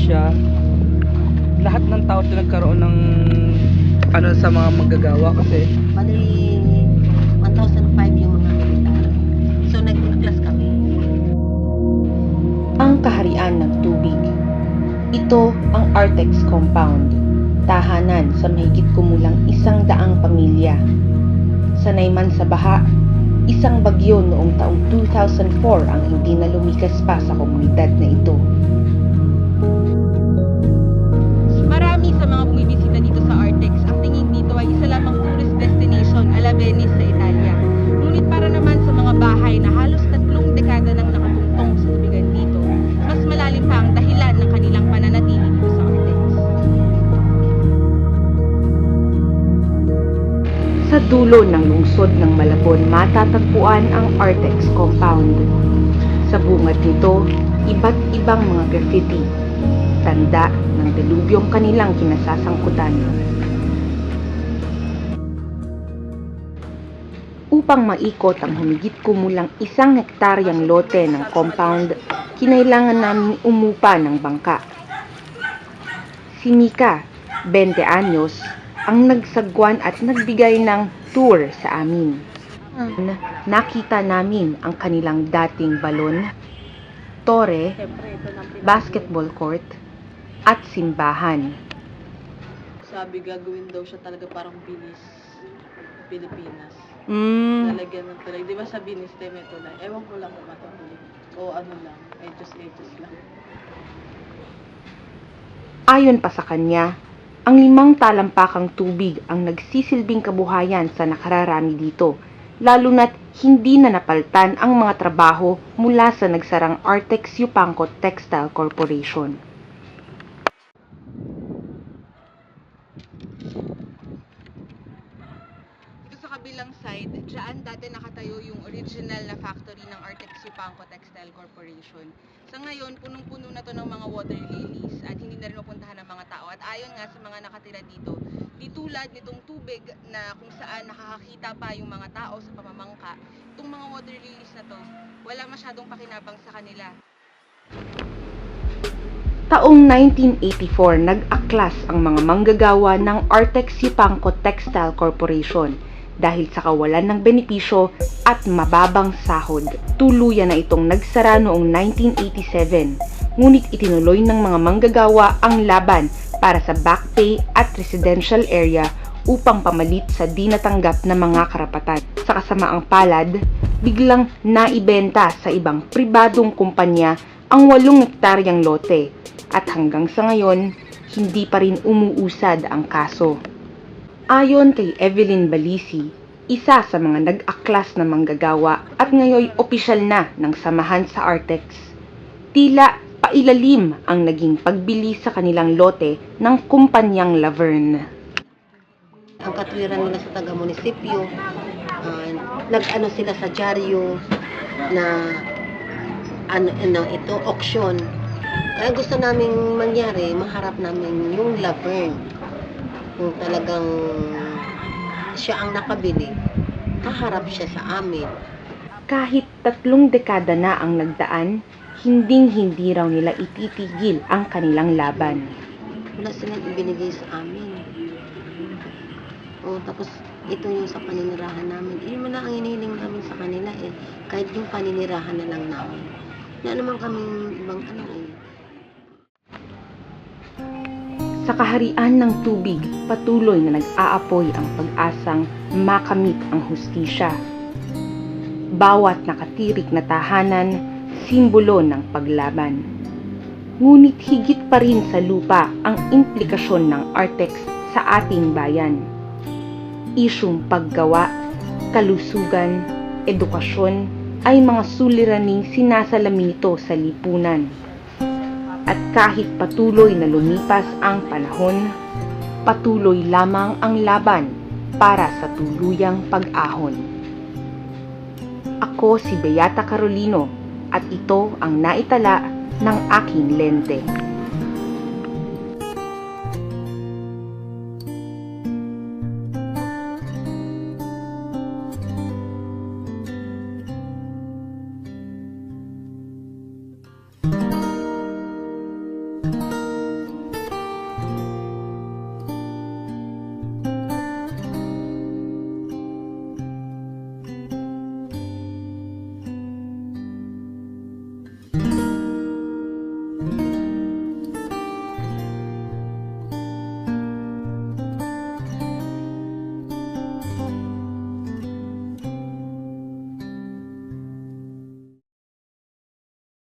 hustisya, lahat ng tao na nagkaroon ng ano sa mga manggagawa kasi Bali, 1,005 yung mga militar. So, nag-class kami. Ang kaharian ng tubig. Ito ang Artex Compound, tahanan sa mahigit kumulang 100 pamilya. Sanay man sa baha, isang bagyo noong taong 2004 ang hindi na lumikas pa sa komunidad na ito. Marami sa mga bumibisita dito sa Artex, ang tingin dito ay isa lamang tourist destination ala Venice sa Italia. Ngunit para naman sa mga bahay na halos 3 dekada nang nakatungtong sa tubigan dito, mas malalim pa ang dahilan ng kanilang pananatili dito sa Artex. Sa dulo ng lungsod ng Malabon matatagpuan ang Artex Compound. Sa bungad nito, iba't ibang mga graffiti, tanda ng delubyong kanilang kinasasangkutan. Upang maikot ang humigit kumulang 1 hektaryang lote ng compound, kinailangan naming umupa ng bangka. Si Mika, 20 anyos, ang nagsagwan at nagbigay ng tour sa amin. Nakita namin ang kanilang dating balon, tore, basketball court, at simbahan. Sabi, gagawin daw siya talaga parang binis Pilipinas. mm, Lalagyan ng tulay. Di ba sa binis, may tulay? Ewan ko lang kung matutuloy. O ano lang, edges lang. Ayon pa sa kanya, ang 5 talampakang tubig ang nagsisilbing kabuhayan sa nakararami dito, lalo na't hindi na napaltan ang mga trabaho mula sa nagsarang Artex Yupanco Textile Corporation. Dito sa kabilang side, dyan dati nakatayo yung original na factory ng Artex Yupanco Textile Corporation. Sa ngayon, punong-puno na to ng mga water lilies at hindi na rin mapuntahan ng mga tao. At ayon nga sa mga nakatira dito, di tulad nitong tubig na kung saan nakakakita pa yung mga tao sa pamamangka, itong mga water lilies na to, wala masyadong pakinabang sa kanila. Taong 1984, nag-aklas ang mga manggagawa ng Artex Yupanco Textile Corporation dahil sa kawalan ng benepisyo at mababang sahod. Tuluyan na itong nagsara noong 1987, ngunit itinuloy ng mga manggagawa ang laban para sa back pay at residential area upang pamalit sa di natanggap na mga karapatan. Sa kasamaang palad, biglang naibenta sa ibang pribadong kumpanya ang 8 hektaryang lote at hanggang sa ngayon, hindi pa rin umuusad ang kaso. Ayon kay Evelyn Balisi, isa sa mga nag-aklas na manggagawa at ngayoy opisyal na ng samahan sa Artex, tila pailalim ang naging pagbili sa kanilang lote ng kumpanyang Laverne. Ang katwiran nila sa taga-munisipyo, nag-ano sila sa dyaryo na ito, auction. Kaya gusto naming mangyari, maharap namin yung Laverne. Kung talagang siya ang nakabili, kaharap siya sa amin. Kahit 3 dekada na ang nagdaan, hinding-hindi raw nila ititigil ang kanilang laban. Wala silang ibinigay sa amin. O, tapos ito yung sa paninirahan namin. Yun mo na ang inihiling namin sa kanila eh. Kahit yung paninirahan na lang namin. Wala naman kaming ibang ano eh. Sa kaharian ng tubig, patuloy na nag-aapoy ang pag-asang makamit ang hustisya. Bawat nakatirik na tahanan, simbolo ng paglaban. Ngunit higit pa rin sa lupa ang implikasyon ng Artex sa ating bayan. Isyung paggawa, kalusugan, edukasyon ay mga suliraning sinasalamin nito sa lipunan. At kahit patuloy na lumipas ang panahon, patuloy lamang ang laban para sa tuluyang pag-ahon. Ako si Beata Carolino at ito ang naitala ng aking lente.